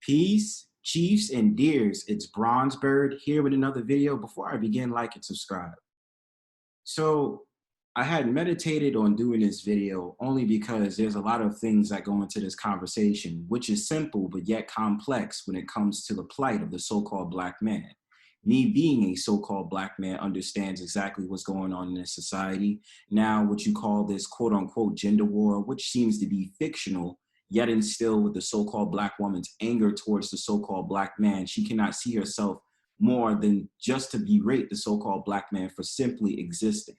Peace, chiefs and deers, it's Bronzebird here with another video. Before I begin, like and subscribe. So I had meditated on doing this video only because there's a lot of things that go into this conversation, which is simple but yet complex when it comes to the plight of the so-called Black man. Me being a so-called Black man understands exactly what's going on in this society. Now, what you call this quote unquote gender war, which seems to be fictional, yet instill with the so-called Black woman's anger towards the so-called Black man. She cannot see herself more than just to berate the so-called Black man for simply existing.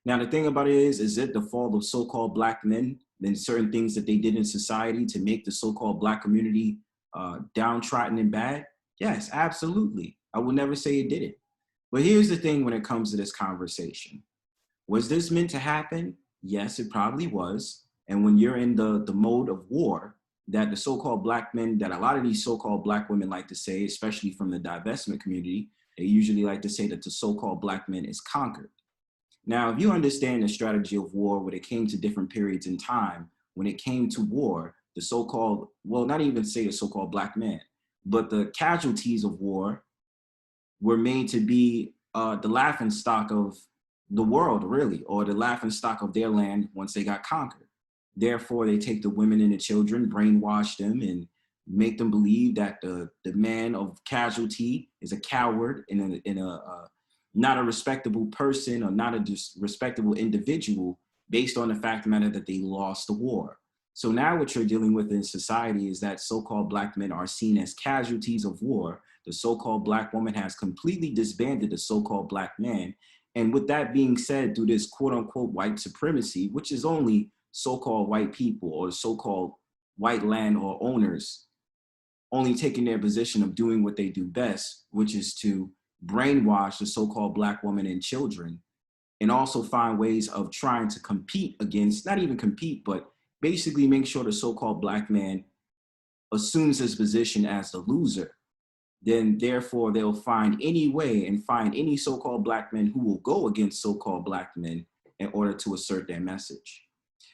Now, the thing about it is it the fault of so-called Black men and certain things that they did in society to make the so-called Black community downtrodden and bad? Yes, absolutely. I will never say it didn't. But here's the thing when it comes to this conversation. Was this meant to happen? Yes, it probably was. And when you're in the mode of war, that the so-called Black men, that a lot of these so-called Black women like to say, especially from the divestment community, they usually like to say that the so-called Black man is conquered. Now, if you understand the strategy of war when it came to different periods in time, when it came to war, the so-called, well, not even say the so-called Black man, but the casualties of war were made to be the laughingstock of the world, really, or the laughingstock of their land once they got conquered. Therefore, they take the women and the children, brainwash them, and make them believe that the man of casualty is a coward and not a respectable person or not a respectable individual based on the fact of the matter that they lost the war. So now what you're dealing with in society is that so-called Black men are seen as casualties of war. The so-called Black woman has completely disbanded the so-called Black man. And with that being said, through this quote unquote white supremacy, which is only so-called white people or so-called white land or owners only taking their position of doing what they do best, which is to brainwash the so-called Black woman and children, and also find ways of trying to compete against, not even compete, but basically make sure the so-called Black man assumes his position as the loser. Then therefore they'll find any way and find any so-called Black men who will go against so-called Black men in order to assert their message.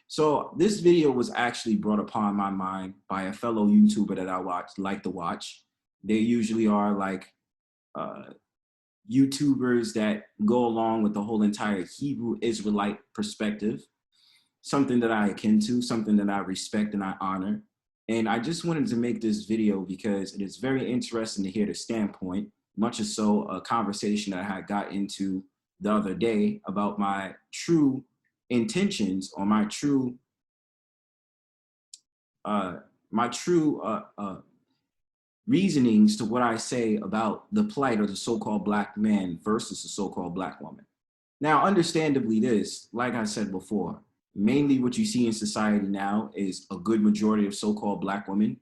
So this video was actually brought upon my mind by a fellow YouTuber that I like to watch. They usually are like YouTubers that go along with the whole entire Hebrew Israelite perspective, something that I akin to, something that I respect and I honor. And I just wanted to make this video because it is very interesting to hear the standpoint, much as so a conversation that I had got into the other day about my true intentions or my true reasonings to what I say about the plight of the so-called Black man versus the so-called Black woman. Now, understandably this, like I said before, mainly what you see in society now is a good majority of so-called Black women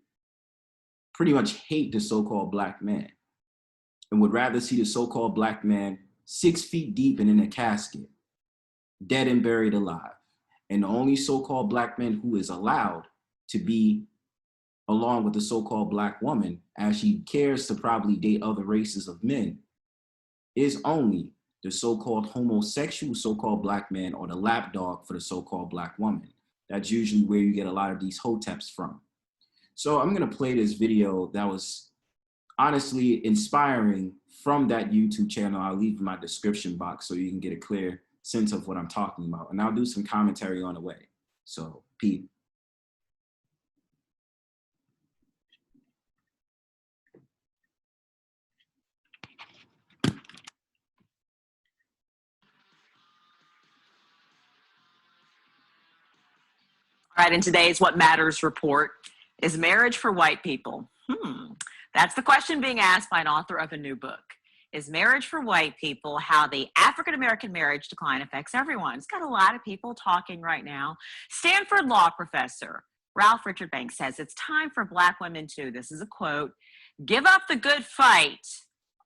pretty much hate the so-called Black man and would rather see the so-called Black man 6 feet deep and in a casket, dead and buried alive. And the only so-called Black man who is allowed to be along with the so-called Black woman, as she cares to probably date other races of men, is only the so-called homosexual so-called Black man or the lapdog for the so-called Black woman. That's usually where you get a lot of these hoteps from. So I'm gonna play this video that was honestly inspiring from that YouTube channel. I'll leave in my description box so you can get a clear sense of what I'm talking about. And I'll do some commentary on the way. So, Pete. All right, in today's What Matters report, is marriage for white people? That's the question being asked by an author of a new book. Is marriage for white people? How the African-American marriage decline affects everyone. It's got a lot of people talking right now. Stanford law professor Ralph Richard Banks says it's time for Black women to, this is a quote, give up the good fight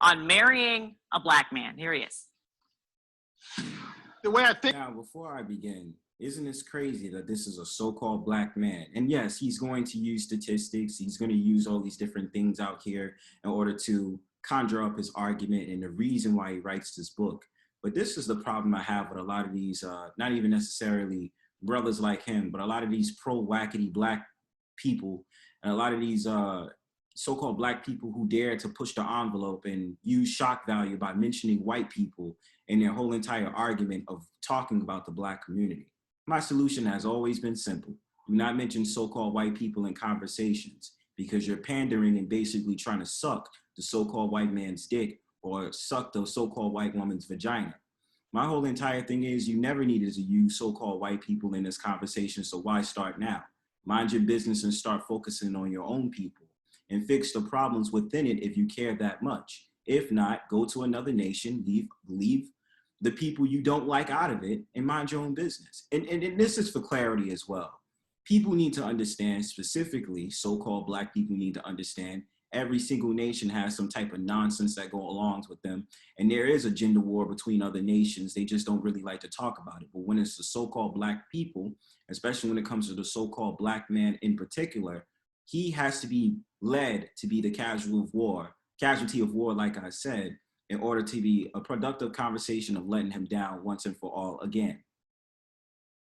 on marrying a Black man. Here he is. The way I think. Now, before I begin, isn't this crazy that this is a so-called Black man? And yes, he's going to use statistics. He's going to use all these different things out here in order to conjure up his argument and the reason why he writes this book. But this is the problem I have with a lot of these, not even necessarily brothers like him, but a lot of these pro-wackety Black people and a lot of these so-called black people who dare to push the envelope and use shock value by mentioning white people in their whole entire argument of talking about the black community. My solution has always been simple. Do not mention so-called white people in conversations because you're pandering and basically trying to suck the so-called white man's dick or suck the so-called white woman's vagina. My whole entire thing is you never needed to use so-called white people in this conversation, so why start now? Mind your business and start focusing on your own people and fix the problems within it if you care that much. If not, go to another nation, leave the people you don't like out of it and mind your own business. And this is for clarity as well. People need to understand, specifically so-called black people need to understand, every single nation has some type of nonsense that go along with them. And there is a gender war between other nations. They just don't really like to talk about it. But when it's the so-called black people, especially when it comes to the so-called black man in particular, he has to be led to be the casualty of war, like I said, in order to be a productive conversation of letting him down once and for all again.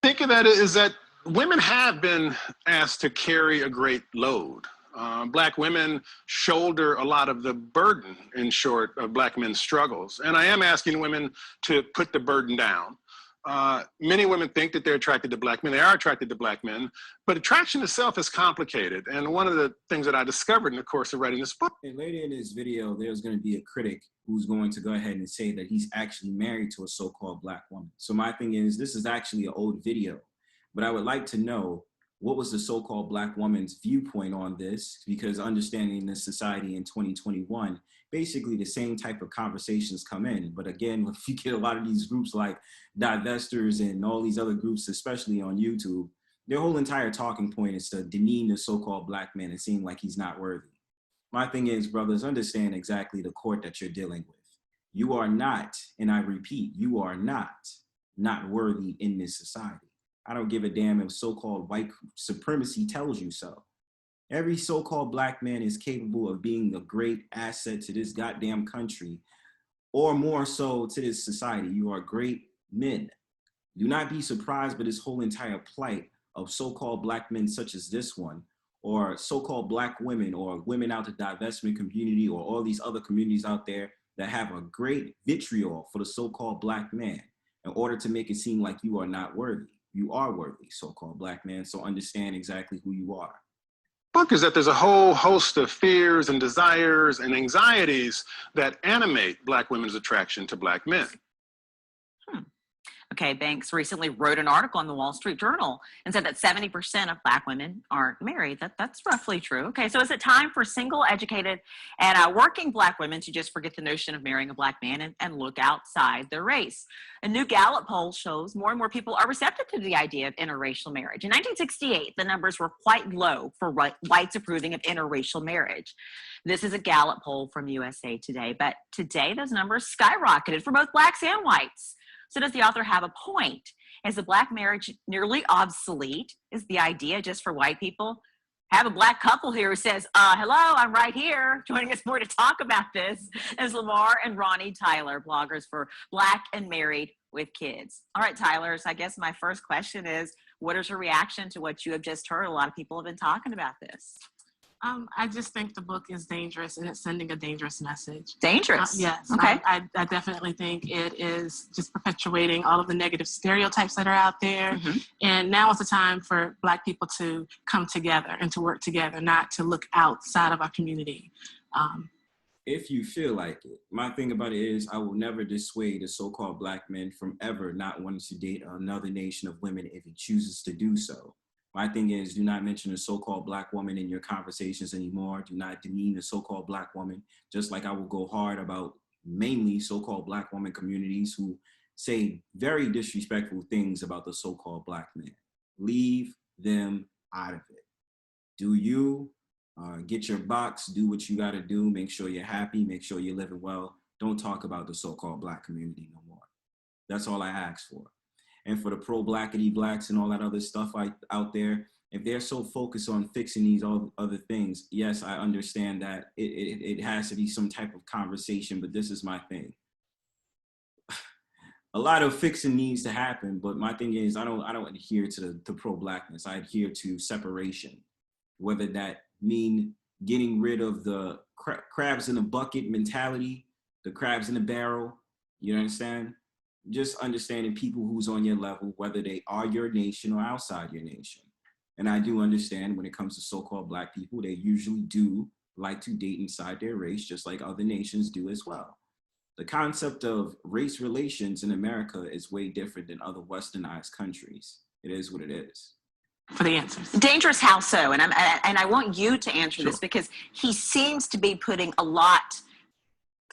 Thinking that is that women have been asked to carry a great load. Black women shoulder a lot of the burden, in short, of black men's struggles. And I am asking women to put the burden down. Many women think that they're attracted to black men. They are attracted to black men, but attraction itself is complicated. And one of the things that I discovered in the course of writing this book. And later in this video, there's going to be a critic who's going to go ahead and say that he's actually married to a so-called black woman. So my thing is, this is actually an old video, but I would like to know what was the so-called black woman's viewpoint on this, because understanding this society in 2021, basically the same type of conversations come in. But again, if you get a lot of these groups like Divesters and all these other groups, especially on YouTube, their whole entire talking point is to demean the so-called black man and seem like he's not worthy. My thing is, brothers, understand exactly the court that you're dealing with. You are not, and I repeat, you are not worthy in this society. I don't give a damn if so-called white supremacy tells you so. Every so-called black man is capable of being a great asset to this goddamn country, or more so to this society. You are great men. Do not be surprised by this whole entire plight of so-called black men such as this one, or so-called black women, or women out the divestment community, or all these other communities out there that have a great vitriol for the so-called black man in order to make it seem like you are not worthy. You are worthy, so-called black man, so understand exactly who you are. Book is that there's a whole host of fears and desires and anxieties that animate black women's attraction to black men. Okay, Banks recently wrote an article in the Wall Street Journal and said that 70% of black women aren't married. That's roughly true. Okay, so is it time for single, educated, and working black women to just forget the notion of marrying a black man and look outside their race? A new Gallup poll shows more and more people are receptive to the idea of interracial marriage. In 1968, the numbers were quite low for whites approving of interracial marriage. This is a Gallup poll from USA Today, but today those numbers skyrocketed for both blacks and whites. So does the author have a point? Is the black marriage nearly obsolete? Is the idea just for white people? Have a black couple here who says, hello, I'm right here. Joining us more to talk about this is Lamar and Ronnie Tyler, bloggers for Black and Married with Kids. All right, Tyler, so I guess my first question is, what is your reaction to what you have just heard? A lot of people have been talking about this. I just think the book is dangerous and it's sending a dangerous message. Dangerous? Yes. Okay. I definitely think it is just perpetuating all of the negative stereotypes that are out there. Mm-hmm. And now is the time for black people to come together and to work together, not to look outside of our community. If you feel like it. My thing about it is I will never dissuade the so-called black men from ever not wanting to date another nation of women if he chooses to do so. My thing is, do not mention a so-called black woman in your conversations anymore. Do not demean the so-called black woman, just like I will go hard about mainly so-called black woman communities who say very disrespectful things about the so-called black man. Leave them out of it. Do you get your box, do what you got to do, make sure you're happy, make sure you're living well. Don't talk about the so-called black community no more. That's all I ask for. And for the pro-blackity blacks and all that other stuff out there, if they're so focused on fixing these other things, yes, I understand that it has to be some type of conversation, but this is my thing. A lot of fixing needs to happen, but my thing is I don't adhere to the pro-blackness. I adhere to separation, whether that mean getting rid of the crabs in a bucket mentality, the crabs in the barrel. You understand? Just understanding people who's on your level, whether they are your nation or outside your nation. And I do understand when it comes to so-called Black people, they usually do like to date inside their race, just like other nations do as well. The concept of race relations in America is way different than other westernized countries. It is what it is. For the answers. Dangerous, how so? And I want you to answer Sure. this, because he seems to be putting a lot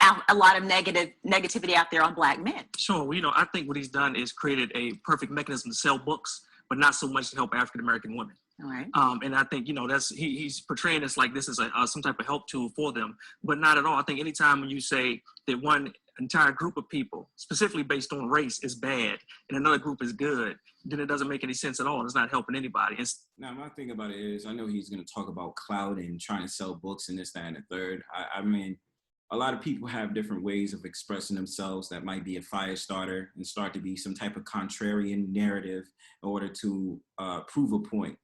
of negativity out there on Black men. Sure. Well, I think what he's done is created a perfect mechanism to sell books, but not so much to help African American women. All right. And I think, that's he's portraying this like this is some type of help tool for them, but not at all. I think anytime when you say that one entire group of people, specifically based on race, is bad and another group is good, then it doesn't make any sense at all. And it's not helping anybody. Now, my thing about it is, I know he's going to talk about clout and trying to sell books and this, that, and the third. I mean, a lot of people have different ways of expressing themselves that might be a fire starter and start to be some type of contrarian narrative in order to prove a point.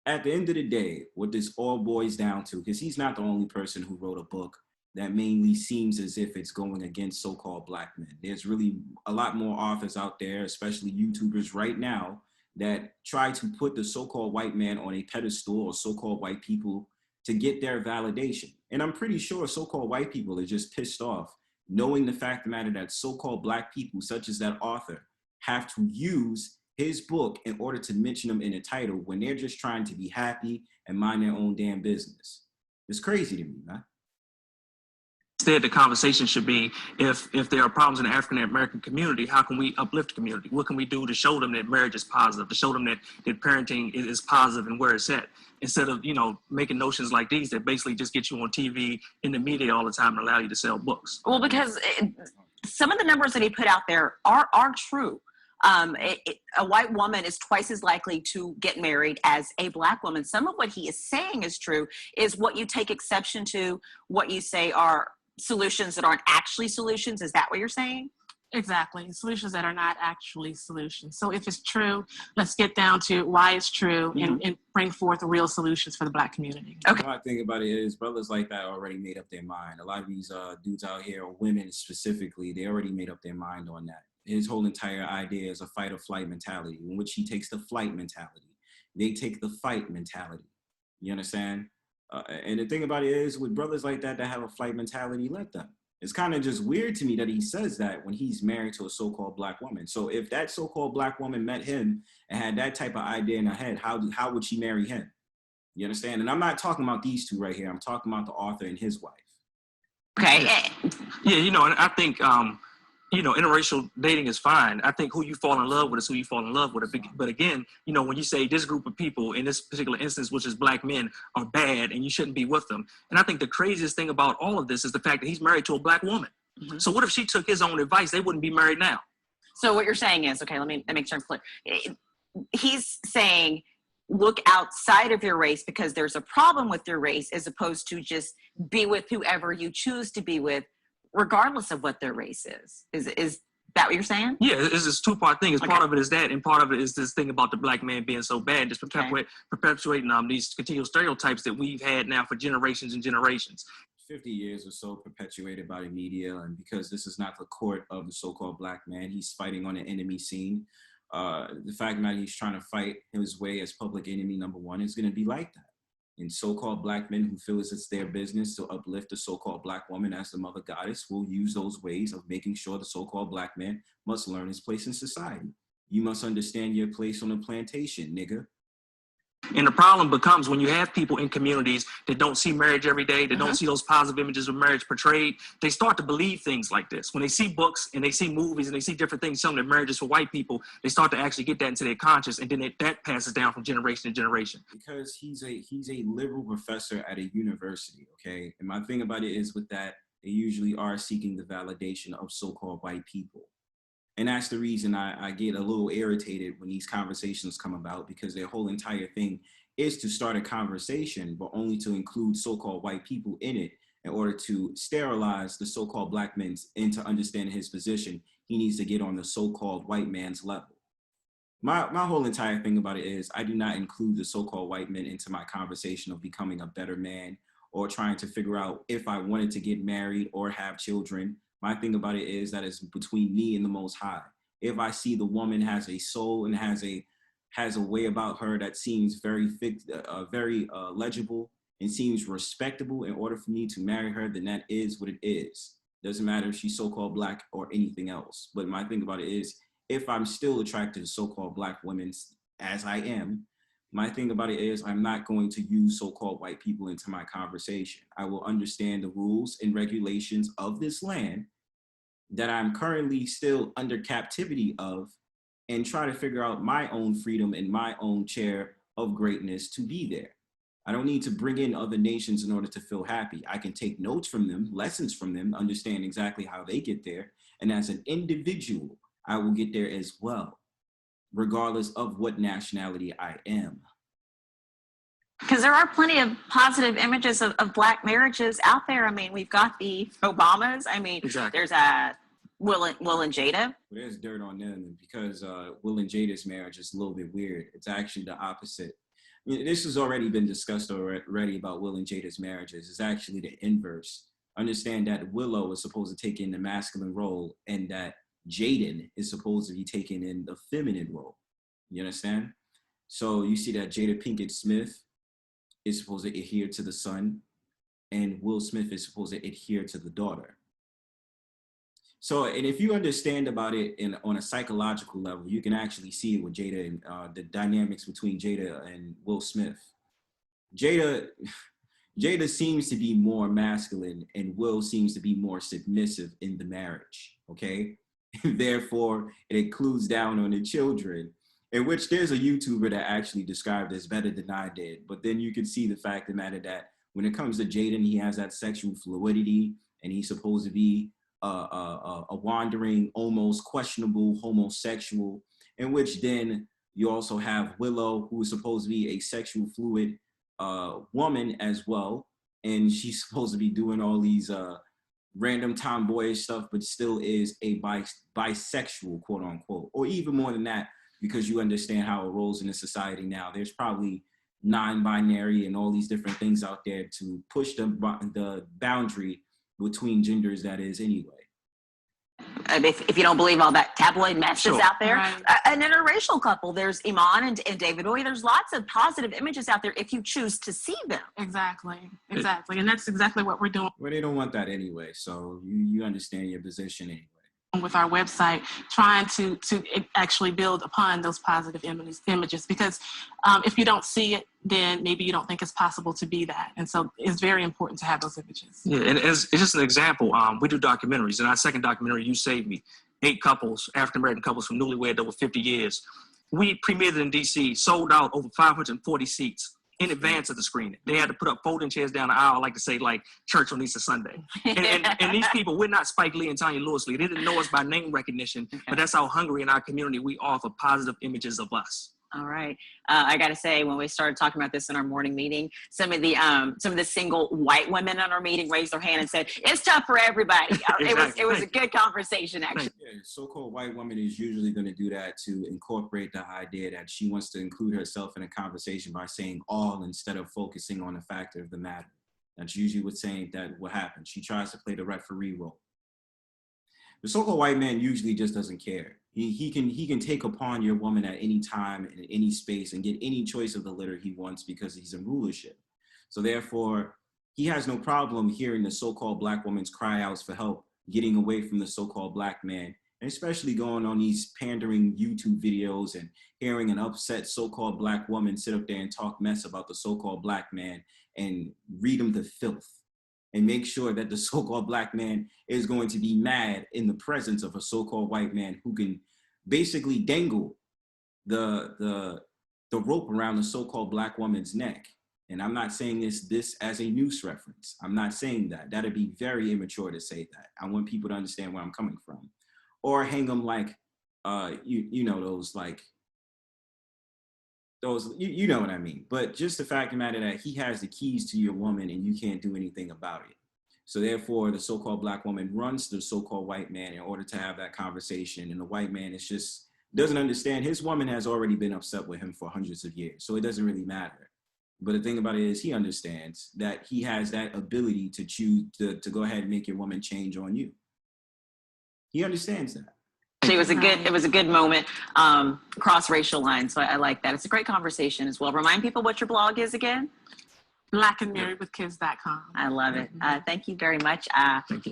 At the end of the day, what this all boils down to, because he's not the only person who wrote a book that mainly seems as if it's going against so-called Black men. There's really a lot more authors out there, especially YouTubers right now, that try to put the so-called white man on a pedestal, or so-called white people, to get their validation. And I'm pretty sure so-called white people are just pissed off knowing the fact of the matter that so-called Black people, such as that author, have to use his book in order to mention them in a title when they're just trying to be happy and mind their own damn business. It's crazy to me, man. Instead, the conversation should be, if there are problems in the African American community, how can we uplift the community? What can we do to show them that marriage is positive, to show them that parenting is positive and where it's at? Instead of, making notions like these that basically just get you on TV, in the media all the time, and allow you to sell books. Well, because some of the numbers that he put out there are true. A white woman is twice as likely to get married as a Black woman. Some of what he is saying is true, is what you take exception to, what you say are solutions that aren't actually solutions. Is that what you're saying? Exactly. Solutions that are not actually solutions. So if it's true, let's get down to why it's true, and bring forth real solutions for the Black community. Okay. My thing about it is, brothers like that already made up their mind. A lot of these dudes out here, or women specifically, they already made up their mind on that. His whole entire idea is a fight or flight mentality, in which he takes the flight mentality. They take the fight mentality. You understand? And the thing about it is, with brothers like that have a flight mentality, let them. It's kind of just weird to me that he says that when he's married to a so-called Black woman. So if that so-called Black woman met him and had that type of idea in her head, how would she marry him? You understand? And I'm not talking about these two right here. I'm talking about the author and his wife. Okay. Yeah, and I think, interracial dating is fine. I think who you fall in love with is who you fall in love with. But again, when you say this group of people in this particular instance, which is Black men, are bad and you shouldn't be with them. And I think the craziest thing about all of this is the fact that he's married to a Black woman. Mm-hmm. So what if she took his own advice? They wouldn't be married now. So what you're saying is, okay, let me make sure I'm clear. He's saying, look outside of your race because there's a problem with your race, as opposed to just be with whoever you choose to be with, regardless of what their race is. Is that what you're saying? Yeah, it's this two-part thing. Okay. Part of it is that, and part of it is this thing about the Black man being so bad, just perpetuating these continual stereotypes that we've had now for generations and generations. 50 years or so perpetuated by the media, and because this is not the court of the so-called Black man, he's fighting on an enemy scene. The fact that he's trying to fight his way as public enemy number one is going to be like that. And so-called Black men who feel as it's their business to uplift the so-called Black woman as the mother goddess will use those ways of making sure the so-called Black man must learn his place in society. You must understand your place on the plantation, nigga. And the problem becomes when you have people in communities that don't see marriage every day, that don't see those positive images of marriage portrayed, they start to believe things like this. When they see books and they see movies and they see different things telling that marriage is for white people, they start to actually get that into their conscience, and then that passes down from generation to generation. Because he's a liberal professor at a university, okay? And my thing about it is with that, they usually are seeking the validation of so-called white people. And that's the reason I get a little irritated when these conversations come about, because their whole entire thing is to start a conversation, but only to include so-called white people in it in order to sterilize the so-called Black men into understanding his position. He needs to get on the so-called white man's level. My whole entire thing about it is I do not include the so-called white men into my conversation of becoming a better man or trying to figure out if I wanted to get married or have children. My thing about it is that it's between me and the Most High. If I see the woman has a soul and has a way about her that seems very legible and seems respectable in order for me to marry her, then that is what it is. Doesn't matter if she's so-called Black or anything else. But my thing about it is, if I'm still attracted to so-called Black women, as I am, my thing about it is I'm not going to use so-called white people into my conversation. I will understand the rules and regulations of this land that I'm currently still under captivity of, and try to figure out my own freedom and my own chair of greatness to be there. I don't need to bring in other nations in order to feel happy. I can take notes from them, lessons from them, understand exactly how they get there. And as an individual, I will get there as well, regardless of what nationality I am. Because there are plenty of positive images of Black marriages out there. I mean, we've got the Obamas. I mean, Exactly. There's Will and Jada. There's dirt on them because Will and Jada's marriage is a little bit weird. It's actually the opposite. I mean, this has already been discussed already about Will and Jada's marriages. It's actually the inverse. Understand that Willow is supposed to take in the masculine role and that Jaden is supposed to be taking in the feminine role. You understand? So you see that Jada Pinkett Smith is supposed to adhere to the son, and Will Smith is supposed to adhere to the daughter. So, and if you understand about it on a psychological level, you can actually see it with Jada and the dynamics between Jada and Will Smith. Jada seems to be more masculine and Will seems to be more submissive in the marriage, okay? Therefore, it includes down on the children, in which there's a YouTuber that actually described this better than I did. But then you can see the fact of the matter that when it comes to Jaden, he has that sexual fluidity and he's supposed to be a wandering, almost questionable homosexual, in which then you also have Willow, who is supposed to be a sexual fluid woman as well. And she's supposed to be doing all these random tomboyish stuff, but still is a bisexual, quote unquote, or even more than that, because you understand how it rolls in the society now. There's probably non-binary and all these different things out there to push the boundary between genders that is anyway. If you don't believe all that tabloid mess is out there. Right. An interracial couple, there's Iman and David Bowie. There's lots of positive images out there if you choose to see them. Exactly. And that's exactly what we're doing. Well, they don't want that anyway, so you understand your position anyway. With our website, trying to actually build upon those positive images, because if you don't see it, then maybe you don't think it's possible to be that. And so it's very important to have those images. Yeah, and it's just an example. We do documentaries. In our second documentary, You Saved Me, 8 couples, African-American couples from newlywed over 50 years. We premiered it in D.C., sold out over 540 seats in advance of the screening. They had to put up folding chairs down the aisle, like to say, like church on Easter Sunday. And these people, we're not Spike Lee and Tanya Lewis Lee. They didn't know us by name recognition, but that's how hungry in our community we offer positive images of us. All right. I got to say, when we started talking about this in our morning meeting, some of the single white women in our meeting raised their hand and said, "It's tough for everybody." Exactly. It was a good conversation, actually. Yeah, so-called white woman is usually going to do that to incorporate the idea that she wants to include herself in a conversation by saying all instead of focusing on the fact of the matter. That's usually what's saying that what happens. She tries to play the referee role. The so-called white man usually just doesn't care. He can take upon your woman at any time and in any space and get any choice of the litter he wants because he's in rulership. So therefore, he has no problem hearing the so-called black woman's cry outs for help, getting away from the so-called black man, and especially going on these pandering YouTube videos and hearing an upset so-called black woman sit up there and talk mess about the so-called black man and read him to filth. And make sure that the so-called black man is going to be mad in the presence of a so-called white man who can basically dangle the rope around the so-called black woman's neck. And I'm not saying this as a news reference. I'm not saying that. That'd be very immature to say that. I want people to understand where I'm coming from. Or hang them like, you know, you know what I mean. But just the fact of the matter that he has the keys to your woman and you can't do anything about it. So therefore, the so-called black woman runs to the so-called white man in order to have that conversation. And the white man is just doesn't understand his woman has already been upset with him for hundreds of years. So it doesn't really matter. But the thing about it is he understands that he has that ability to choose to go ahead and make your woman change on you. He understands that. It was a good moment, cross racial lines. So I like that. It's a great conversation as well. Remind people what your blog is again. blackandmarriedwithkids.com. I love it. Thank you very much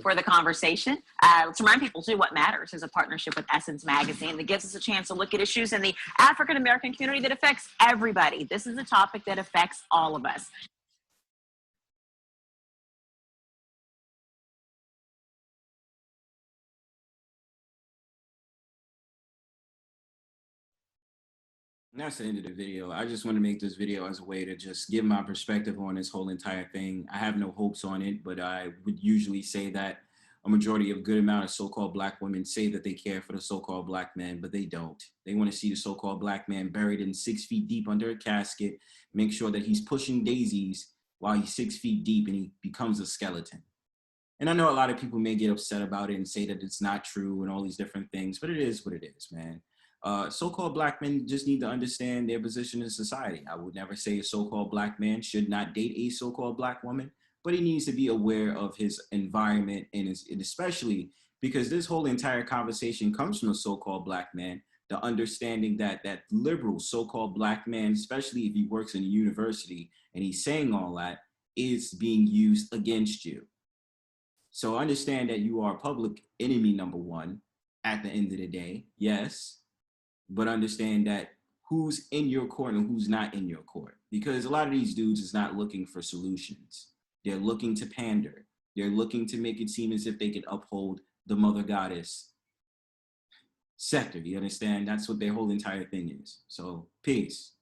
for the conversation. Let's remind people too, What Matters is a partnership with Essence Magazine that gives us a chance to look at issues in the African American community that affects everybody. This is a topic that affects all of us. And that's the end of the video. I just want to make this video as a way to just give my perspective on this whole entire thing. I have no hopes on it, but I would usually say that a majority of a good amount of so-called black women say that they care for the so-called black man, but they don't. They want to see the so-called black man buried in 6 feet deep under a casket, make sure that he's pushing daisies while he's 6 feet deep and he becomes a skeleton. And I know a lot of people may get upset about it and say that it's not true and all these different things, but it is what it is, man. So-called black men just need to understand their position in society. I would never say a so-called black man should not date a so-called black woman, but he needs to be aware of his environment and especially because this whole entire conversation comes from a so-called black man, the understanding that that liberal so-called black man, especially if he works in a university and he's saying all that, is being used against you. So understand that you are public enemy number one at the end of the day, yes. But understand that who's in your court and who's not in your court. Because a lot of these dudes is not looking for solutions. They're looking to pander. They're looking to make it seem as if they can uphold the mother goddess scepter. You understand? That's what their whole entire thing is. So, peace.